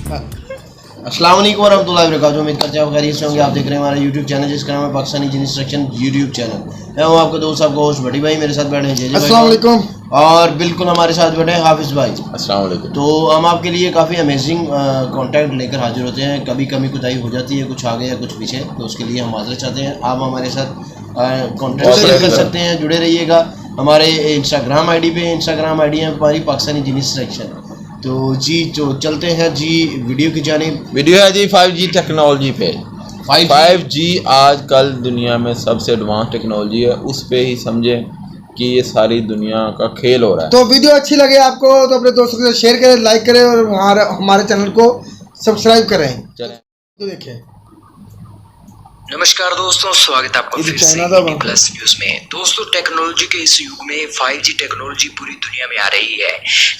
अस्सलाम वालेकुम वरहमतुल्लाहि वबरकातुहू। उम्मीद करते हैं आप खैरियत से होंगे। आप देख रहे हैं हमारा यूट्यूब चैनल जिसका नाम है पाकिस्तानी जी इंस्ट्रक्शन यूट्यूब चैनल। मैं हूं आपका दोस्त, आपका होस्ट भट्टी भाई। मेरे साथ बैठे हैं जे अस्सलाम वालेकुम। और बिल्कुल हमारे साथ बैठे हैं हाफिज़ भाई। अस्सलाम वालेकुम। तो हम आपके लिए काफ़ी अमेजिंग कंटेंट लेकर हाजिर होते हैं। कभी कमी कुताही हो जाती है, कुछ आगे या कुछ पीछे, तो उसके लिए हम माजरत चाहते हैं। आप हमारे साथ कॉन्टेक्ट शेयर कर सकते हैं, जुड़े रहिएगा हमारे इंस्टाग्राम आईडी पे। इंस्टाग्राम आईडी है हमारी पाकिस्तानी जी इंस्ट्रक्शन। तो जी तो चलते हैं जी वीडियो की जानिब। वीडियो है जी 5G टेक्नोलॉजी पे। 5G आजकल दुनिया में सबसे एडवांस टेक्नोलॉजी है, उस पे ही समझे कि ये सारी दुनिया का खेल हो रहा है। तो वीडियो अच्छी लगे आपको तो अपने दोस्तों के साथ शेयर करें, लाइक करें और हमारे चैनल को सब्सक्राइब करें। चलें तो देखिए, नमस्कार दोस्तों, स्वागत है आपका फिर से इंडी प्लस न्यूज में। दोस्तों, टेक्नोलॉजी के इस युग में 5G टेक्नोलॉजी पूरी दुनिया में आ रही है,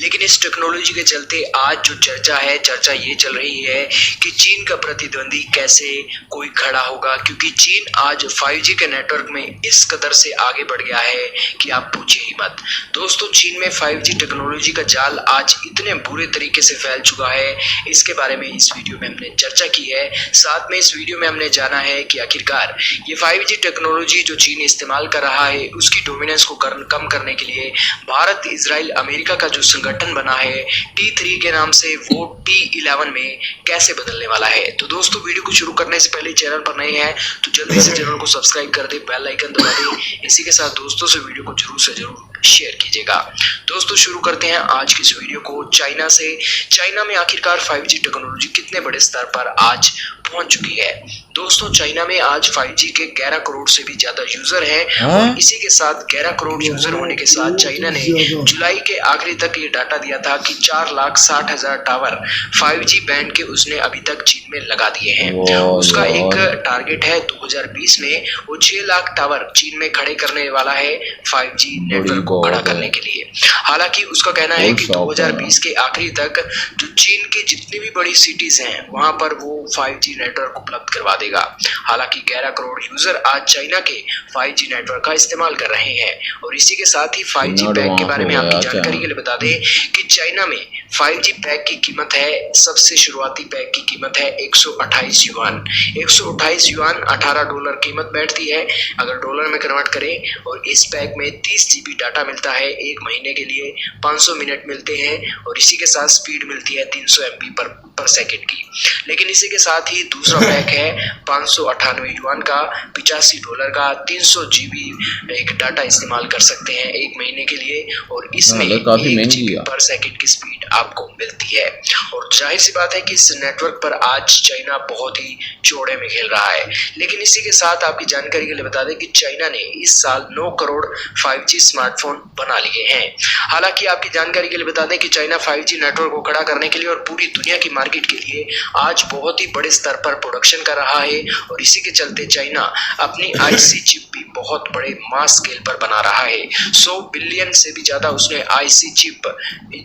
लेकिन इस टेक्नोलॉजी के चलते आज जो चर्चा ये चल रही है कि चीन का प्रतिद्वंदी कैसे कोई खड़ा होगा, क्योंकि चीन आज 5G के नेटवर्क में इस कदर से आगे बढ़ गया है कि आप पूछिए ही मत। दोस्तों, चीन में 5G टेक्नोलॉजी का जाल आज इतने बुरे तरीके से फैल चुका है, इसके बारे में इस वीडियो में हमने चर्चा की है। साथ में इस वीडियो में हमने जाना है कि आखिरकार ये 5G टेक्नोलॉजी जो चीन इस्तेमाल कर रहा है उसकी डोमिनेंस को कम करने के लिए भारत, इजराइल, अमेरिका का जो संगठन बना है T3 के नाम से, वो T11 में कैसे बदलने वाला है। तो दोस्तों, वीडियो को शुरू करने से पहले चैनल पर नए हैं तो जल्दी से चैनल को सब्सक्राइब कर दे, बेल आइकन दबा दे। इसी के साथ दोस्तों से वीडियो को जरूर से जरूर शेयर कीजिएगा। दोस्तों, शुरू करते हैं आज की इस वीडियो को चाइना से। चाइना में आखिरकार 5G टेक्नोलॉजी कितने बड़े स्तर पर आज पहुंच चुकी है। दोस्तों, चाइना में आज 5G के 11 करोड़ से भी ज्यादा यूजर हैं और इसी के साथ 11 करोड़ यूजर होने के साथ चाइना ने जुलाई के आखिरी तक ये डाटा दिया था कि 4,60,000 टावर 5G बैंड के उसने अभी तक चीन में लगा दिए हैं। उसका एक टारगेट है 2020 में वो 6 लाख टावर चीन में खड़े करने वाला है 5G नेटवर्क को खड़ा करने के लिए। हालांकि उसका कहना है कि 2020 के आखिरी तक जो चीन की जितनी भी बड़ी सिटीज हैं वहां पर वो 5G नेटवर्क उपलब्ध करवा देगा। हालांकि 11 करोड़ यूजर आज चाइना के 5G नेटवर्क का इस्तेमाल कर रहे हैं। और इसी के साथ ही 5G पैक के बारे में आपकी जानकारी के लिए बता दें कि चाइना में 5G पैक की कीमत है, सबसे शुरुआती पैक की कीमत है 128 युआन। 128 युआन $18 कीमत बैठती है अगर डॉलर में कन्वर्ट करें। और इस पैक में 30 GB डाटा मिलता है, 1 महीने के लिए 500 मिनट मिलते हैं और इसी के साथ स्पीड मिलती है 300 MB पर सेकेंड की। लेकिन इसी के साथ ही दूसरा पैक है 598 युआन का, $85 का, 300 GB एक डाटा इस्तेमाल कर सकते हैं 1 महीने के लिए और इसमें 1 GB पर सेकेंड की स्पीड आपको मिलती है। और जाहिर सी बात है कि इस नेटवर्क पर आज चाइना बहुत ही चौड़े में खेल रहा है। लेकिन इसी के साथ आपकी जानकारी के लिए बता दें कि चाइना ने इस साल 9 करोड़ 5G स्मार्टफोन बना लिए हैं। हालांकि आपकी जानकारी के लिए बता दें कि चाइना 5G नेटवर्क को खड़ा करने के लिए और पूरी दुनिया की मार्केट के लिए आज बहुत ही बड़े स्तर पर प्रोडक्शन कर रहा है और इसी के चलते चाइना अपनी IC चिप भी बहुत बड़े मास स्केल पर बना रहा है। 100 बिलियन से भी ज्यादा उसने IC चिप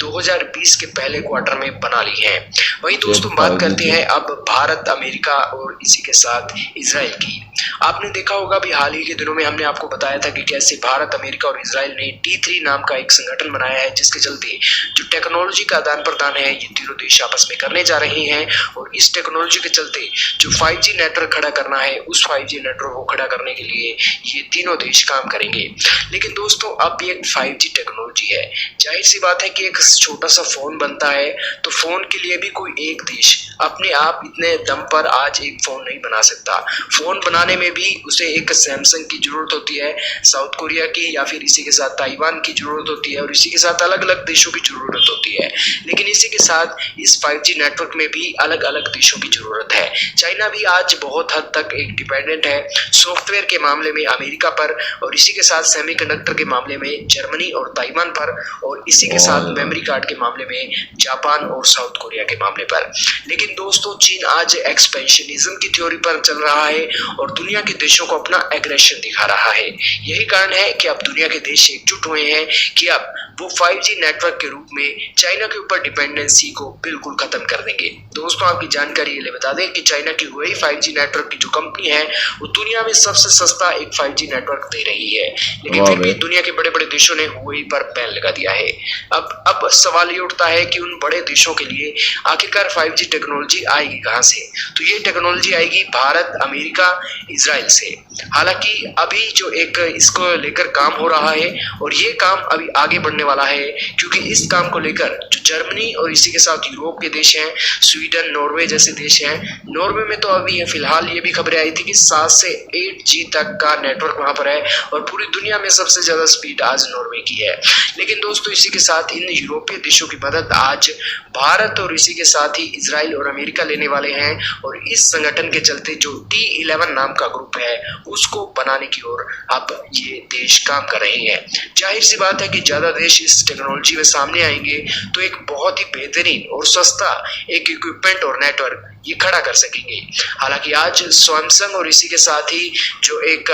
2020 के पहले क्वार्टर में बना ली है। वहीं दोस्तों, बात करते हैं अब भारत, अमेरिका और इसी के साथ इजराइल की। आपने देखा होगा भी हाल ही के दिनों में हमने आपको बताया था कि कैसे भारत, अमेरिका और इजराइल ने T3 नाम का एक संगठन बनाया है, जिसके चलते जो टेक्नोलॉजी का आदान प्रदान है ये तीनों देश आपस में करने जा रहे हैं। और इस टेक्नोलॉजी के चलते जो 5G नेटवर्क खड़ा करना है, उस 5G नेटवर्क को खड़ा करने के लिए ये तीनों देश काम करेंगे। लेकिन दोस्तों, अब भी एक 5G टेक्नोलॉजी है, जाहिर सी बात है कि एक छोटा सा फोन बनता है तो फोन के लिए भी कोई एक देश अपने आप इतने दम पर आज एक फोन नहीं बना सकता। फोन बनाने में भी उसे एक सैमसंग की जरूरत होती है, साउथ कोरिया की, या फिर इसी के साथ ताइवान की जरूरत होती है और इसी के साथ अलग अलग देशों की जरूरत होती है। लेकिन इसी के साथ इस 5G नेटवर्क में भी अलग अलग देशों की जरूरत है। चाइना भी आज बहुत हद तक एक डिपेंडेंट है सॉफ्टवेयर के मामले में अमेरिका पर और इसी के साथ सेमीकंडक्टर के मामले में जर्मनी और ताइवान पर और इसी के साथ मेमोरी कार्ड के मामले में जापान और साउथ कोरिया के मामले पर। लेकिन दोस्तों, चीन आज एक्सपेंशनिज्म की थ्योरी पर चल रहा है और दुनिया के देशों को अपना एग्रेशन दिखा रहा है। यही कारण है कि अब दुनिया के देश एकजुट हुए हैं कि अब वो 5G नेटवर्क के रूप में चाइना के ऊपर डिपेंडेंसी को बिल्कुल खत्म कर देंगे। दोस्तों आपकी जानकारी ये बता दें कि चाइना की हुई 5G नेटवर्क की जो कंपनी है वो दुनिया में सबसे सस्ता एक 5G नेटवर्क दे रही है, लेकिन फिर भी दुनिया के बड़े बड़े देशों ने हुई पर बैन लगा दिया है। अब सवाल ये उठता है कि उन बड़े देशों के लिए आखिरकार 5G टेक्नोलॉजी आएगी कहां से? तो ये टेक्नोलॉजी आएगी भारत, अमेरिका, इजराइल से। हालांकि अभी जो एक इसको लेकर काम हो रहा है और ये काम अभी आगे बढ़ने वाला है, क्योंकि इस काम को लेकर जो जर्मनी और इसी के साथ यूरोप के देश हैं, स्वीडन, नॉर्वे जैसे देश हैं। नॉर्वे में तो अभी फिलहाल ये भी खबरें आई थी कि 7 से 8G तक का नेटवर्क वहां पर है और पूरी दुनिया में सबसे ज्यादा स्पीड आज नॉर्वे की है। लेकिन दोस्तों इसी के साथ इन यूरोपीय देशों की मदद आज भारत और इसी के साथ ही इजराइल और अमेरिका लेने वाले हैं और इस संगठन के चलते जो T11 नाम का ग्रुप है उसको बनाने की ओर अब ये देश काम कर रहे हैं। जाहिर सी बात है कि ज्यादा देश इस टेक्नोलॉजी में सामने आएंगे तो एक बहुत ही बेहतरीन और सस्ता एक इक्विपमेंट और नेटवर्क ये खड़ा कर सकेंगे। हालांकि आज सैमसंग और इसी के साथ ही जो एक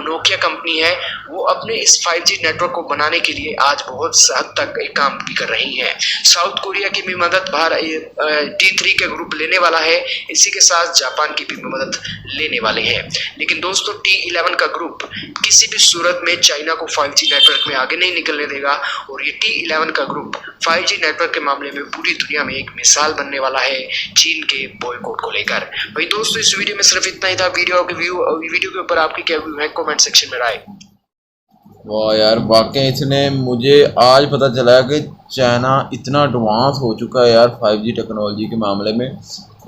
नोकिया कंपनी है वो अपने इस 5G नेटवर्क को बनाने के लिए आज बहुत हद तक एक काम भी कर रही है। साउथ कोरिया की भी मदद T3 के ग्रुप लेने वाला है, इसी के साथ जापान की भी मदद लेने वाले हैं। लेकिन दोस्तों T11 का ग्रुप किसी भी सूरत में चाइना को 5G नेटवर्क में आगे नहीं निकलने देगा और ये T11 का ग्रुप 5G नेटवर्क के मामले में पूरी दुनिया में एक मिसाल बनने वाला है चीन के बॉयकॉट को लेकर। भाई दोस्तों इस वीडियो में सिर्फ इतना ही था। वीडियो के ऊपर आपकी क्या व्यू है कमेंट सेक्शन में राय। वाह यार, वाकई इसने मुझे आज पता चला कि चाइना इतना एडवांस हो चुका है यार 5G टेक्नोलॉजी के मामले में।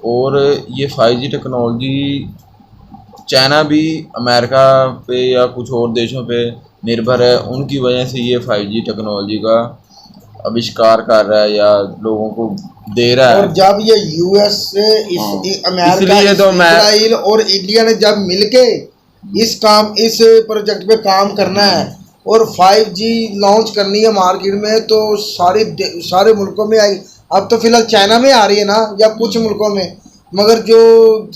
और ये 5G टेक्नोलॉजी चाइना भी अमेरिका पे या कुछ और देशों पे निर्भर है, उनकी वजह से ये 5G टेक्नोलॉजी का आविष्कार कर रहा है या लोगों को दे रहा है। और जब ये यूएस से अमेरिका, इजराइल और इंडिया ने जब मिलके इस प्रोजेक्ट पे काम करना है और 5G लॉन्च करनी है मार्केट में, तो सारे मुल्कों में आई। अब तो फिलहाल चाइना में आ रही है ना या कुछ मुल्कों में, मगर जो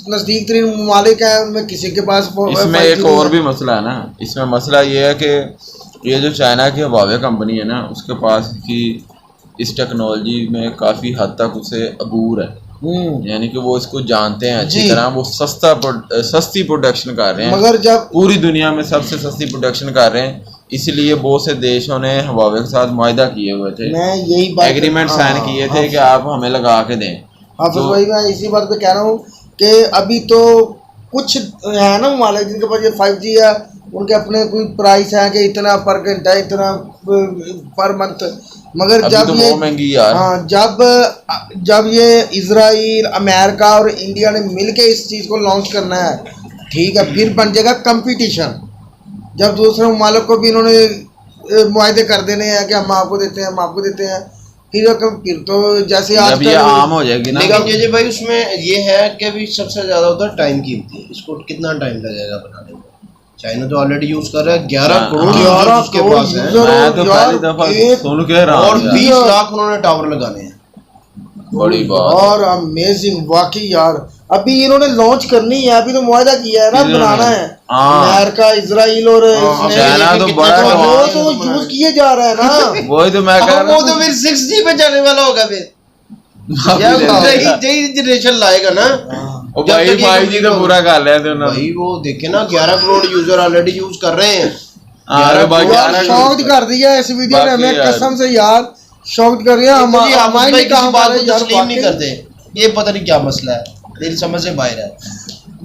नज़दीक तरीन ममालिक हैं उनमें किसी के पास इसमें एक और भी मसला है ना। इसमें मसला ये है कि ये जो चाइना की हुआवे कंपनी है ना, उसके पास की इस टेक्नोलॉजी में काफ़ी हद तक उसे अबूर है, यानी कि वो इसको जानते हैं अच्छी तरह। वो सस्ती प्रोडक्शन कर रहे हैं, मगर जब पूरी दुनिया में सबसे सस्ती प्रोडक्शन कर रहे हैं, इसलिए बहुत से देशों ने हुआवे के साथ मुआहदा किए हुए थे, एग्रीमेंट साइन किए थे कि आप हमें लगा के दें। हाफिज भाई मैं इसी बात पे कह रहा हूँ कि अभी तो कुछ है ना ममालिक जिनके पास ये 5G है, उनके अपने कोई प्राइस है कि इतना पर घंटा, इतना पर मंथ, मगर जब तो ये महंगी यार। हाँ, जब ये इजराइल, अमेरिका और इंडिया ने मिलके इस चीज़ को लॉन्च करना है, ठीक है, फिर बन जाएगा कंपटीशन। जब दूसरे ममालिक को भी इन्होंने मुआहदे कर देने हैं कि हम आपको देते हैं, हम आपको देते हैं, फिर तो जैसे आज ये आम हो जाएगी ना। लेकिन ये भाई उसमें ये है कि भी सबसे ज़्यादा होता है टाइम कीमती है। इसको कितना टाइम लगेगा बनाने में? चाइना तो ऑलरेडी यूज कर रहा है, 11 करोड़ उसके पास है। मैं तो पहली दफा सुन के रहा हूं। और 20 लाख उन्होंने टावर लगाने हैं। बड़ी बात और अमेजिंग वाकई यार। अभी इन्होंने लॉन्च करनी है, अभी तो मुआहदा किया है ना, बनाना है अमेरिका, इजराइल और चाइना तो बड़ा वो तो यूज किए जा रहा है ना। वही तो मैं कह रहा हूं, वो तो फिर 6G पे जाने वाला होगा फिर। यही जनरेशन लाएगा ना। और भाई 5G तो पूरा कर लिया थे उन्होंने। भाई वो देखे ना 11 करोड़ यूजर ऑलरेडी यूज कर रहे हैं। शॉक्ड कर दिया इस वीडियो ने हमें, कसम से यार शॉक्ड कर दिया। हम तस्लीम नहीं करते, ये पता नहीं क्या मसला है, मेरी समझ से बाहर है।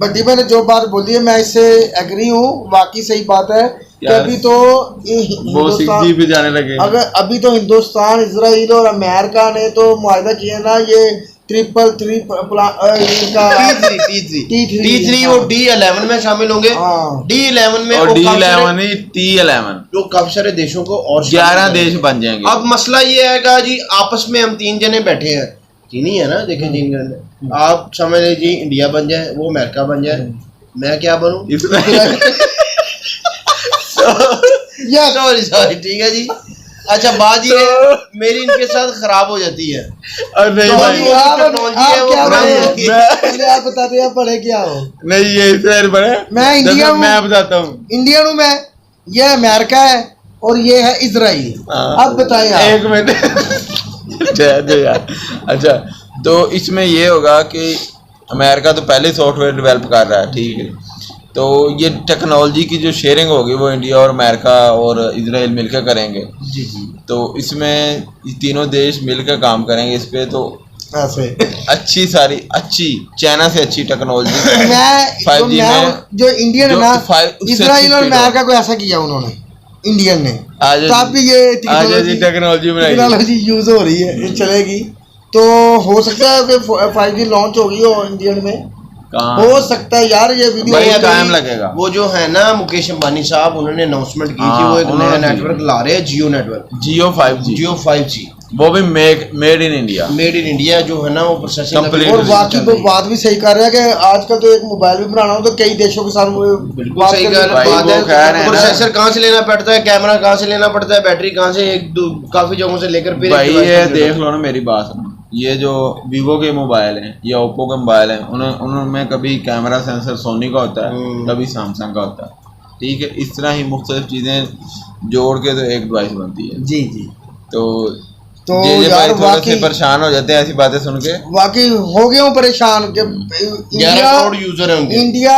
बड्डी मैंने जो बात बोली है मैं इससे एग्री हूँ, बाकी सही बात है कि अभी तो हिंदुस्तान पे जाने लगे। अगर अभी तो हिंदुस्तान, इजराइल और अमेरिका ने तो मुआहदा किया ना, ये T3 और D11 में शामिल होंगे। D11 में और D11 नहीं T11 जो काफी सारे देशों को और 11 देश बन जाएंगे। अब मसला ये आएगा जी, आपस में हम 3 जने बैठे हैं, तीन ही है ना, देखें 3 जने, आप समझ लीजिए इंडिया बन जाए, वो अमेरिका बन जाए, मैं क्या बनूं? सॉरी ठीक है जी। अच्छा बात ये मेरी इनके साथ खराब हो जाती है। नहीं भाई आप बताते हैं पढ़े क्या हो? नहीं ये इसराइल बने, मैं इंडिया हूँ, मैं बताता हूँ इंडियन हूँ मैं, ये अमेरिका है, और ये है इजराइल। अब बताएं आप। एक मिनट जय यार। अच्छा, तो इसमें ये होगा कि अमेरिका तो पहले सॉफ्टवेयर डेवलप कर रहा है, ठीक है, तो ये टेक्नोलॉजी की जो शेयरिंग होगी वो इंडिया और अमेरिका और इजराइल मिलकर करेंगे। जी जी। तो इसमें ये तीनों देश मिलकर काम करेंगे इस पे, तो ऐसे अच्छी चाइना से अच्छी टेक्नोलॉजी मैं 5G में जो इंडियन है जो ना, 5 उससे इजराइल और अच्छी अमेरिका को ऐसा किया उन्होंने, इंडियन ने, आज तब भी ये टेक्नोलॉजी बनाई है। टेक्नोलॉजी यूज हो रही है, ये चलेगी। तो हो सकता है कि 5G लॉन्च होगी हो इंडियन में, कहाँ? हो सकता है यार। ये वीडियो भाई अभी टाइम लगेगा। वो जो है ना मुकेश अंबानी साहब, उन्होंने अनाउंसमेंट की थी, वो एक नया उन्होंने नेटवर्क ला रहे हैं, जियो नेटवर्क, जियो 5G, जियो 5G, वो भी made in India. Made in India जो है ना वो प्रोसेसिंग Complete और बाकी तो बात भी सही कर रहे हैं कि आजकल तो एक मोबाइल भी बनाना हो तो कई देशों के साथ बिल्कुल सही बात भाई, वो कह रहे है। हैं ना। प्रोसेसर कहाँ से लेना पड़ता है, कैमरा कहाँ से लेना पड़ता है, बैटरी कहाँ से, काफी जगहों से लेकर फिर भाई ये देख लो ना, मेरी बात सुनो, ये जो वीवो के मोबाइल हैं या ओप्पो के मोबाइल हैं, उनमें कभी कैमरा सेंसर सोनी का होता है, कभी सैमसंग का होता है, ठीक है। इस तरह ही मुख्तलिफ चीज़ें जोड़ के तो एक डिवाइस बनती है। जी जी। तो तो ये यार भाई थोड़े से वाकई परेशान हो जाते हैं ऐसी बातें सुन के। वाकई हो गए हूँ परेशान के 11 करोड़ यूजर है उनके। इंडिया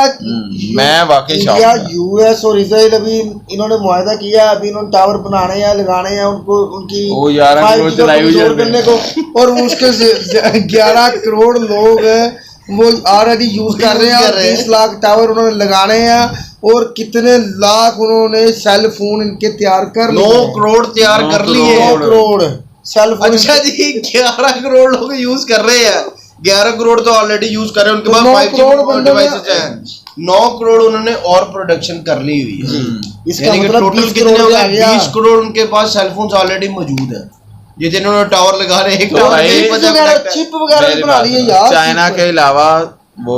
मैं वाकई शॉक इंडिया हूं। यूएस और इजराइल अभी इन्होंने मुआहदा किया, अभी इन्होंने टावर बनाने हैं, लगाने हैं उनको, उनकी वो 11 करोड़ 5G को चलाई हुई कमजोर है। करने को, और उसके 11 करोड़ लोग हैं वो ऑलरेडी यूज कर रहे हैं, और 20 लाख टावर उन्होंने लगाने हैं, और कितने लाख उन्होंने सेल फोन इनके तैयार कर 9 करोड़ तैयार 9 कर लिए। 9 करोड़ सेल फोन। अच्छा जी, 11 करोड़ लोग यूज कर रहे हैं, 11 करोड़ तो ऑलरेडी यूज कर रहे हैं, उनके तो पास 9 5G करोड़ बंदे डिवाइसेस हैं। 9 करोड़ उन्होंने और प्रोडक्शन कर ली हुई है। इसका यानी कि मतलब टोटल 20 कितने हो करोड़ आ गए? गया। 20 करोड़ उनके पास सेलफोन्स ऑलरेडी मौजूद है, ये जिन्होंने टावर लगा रहे हैं। एक तो टावर भाई, के ही 50 प्रोडक्ट है। चिप वगैरह भी मेरी बना बात लिए सुनो, यार। चाइना के अलावा वो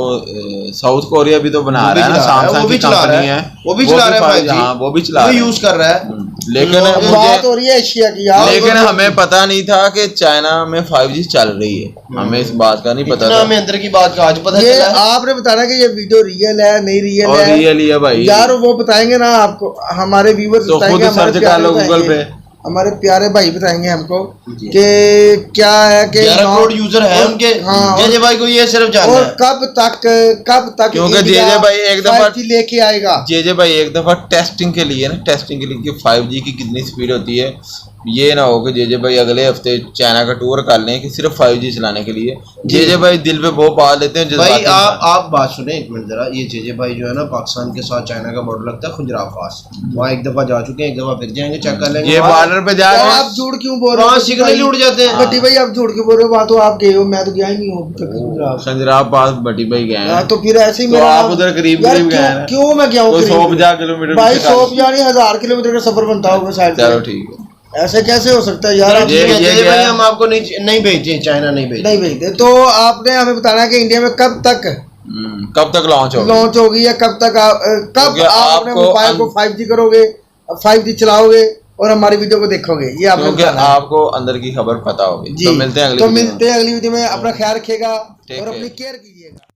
साउथ कोरिया भी तो बना वो भी रहा है ना, चला रहा है, सैमसंग वो भी की चला रहा कंपनी है, है, वो भी चला रहा है 5G, हाँ वो भी चला वो रहा है, यूज कर रहा है। लेकिन तो बात मुझे हो रही है एशिया की यार। लेकिन हमें पता नहीं था कि चाइना में 5G चल रही है, हमें इस बात का नहीं पता इतना था। हमें अंदर की बात का आज पता ये चला है। आपने बताना कि ये वीडियो रियल है नहीं रियल और है, रियल ही है भाई, यार वो बताएंगे ना आपको, हमारे व्यूवर्स तो बताएंगे, खुद हमारे सर्च कर प्यारे लो गूगल बताएंगे, पे। हमारे प्यारे भाई बताएंगे हमको जी। कि क्या है कि 11 करोड़ यूजर है और- उनके। हाँ, जय भाई को ये सिर्फ जानना और है। कब तक क्योंकि इंडिया JJ भाई एक दफा 5G लेके आएगा। जे भाई एक दफा टेस्टिंग के लिए कि 5G की कितनी स्पीड होती है, ये ना हो कि जे भाई अगले हफ्ते चाइना का टूर कर लें कि सिर्फ 5G चलाने के लिए। जे भाई दिल पे बहुत बात लेते हैं भाई जज्बाती आप बात सुने एक मिनट जरा। ये जे भाई जो है ना, पाकिस्तान के साथ चाइना का बॉर्डर लगता है खुजरा पास, वहाँ एक दफा जा चुके हैं, एक दफा फिर जाएंगे, चेक कर लेंगे। ये बॉर्डर पे जा तो रहे आप झूठ क्यों बोल रहे वहाँ हो? सिग्नल ही उड़ जाते हैं। बट्टी भाई आप झूठ क्यों बोल रहे हो? वहाँ तो आप गए हो, मैं तो गया ही नहीं हूँ अभी तक गुजरात। खंजराब पास बटी भाई गए हैं, तो फिर ऐसे ही तो मेरा आप उधर करीब यार करीब गए हैं ना? क्यों मैं गया हूँ कोई करीब? 150 किलोमीटर भाई पीछे 150 नहीं 1000 किलोमीटर का सफर बनता होगा शायद। चलो ठीक है। ऐसे कैसे हो सकता है यार? आप ये जय भाई गया। हम आपको नहीं भेजे, चाइना नहीं भेजे। नहीं भेजते। तो आपने हमें बताना है कि इंडिया में कब तक कब तक लॉन्च होगा? लॉन्च होगी, या कब तक कब क्योंकि आप अपने आपको मोबाइल को 5G करोगे, 5G चलाओगे और हमारी वीडियो को देखोगे? ये आपने क्योंकि बताना है। आपको अंदर की खबर पता होगी। जी तो मिलते हैं अगली तो वीडियो में। मिलते हैं अगली वीडियो में। अपना ख्याल रखिएगा Take और care. अपनी केयर कीजिएगा।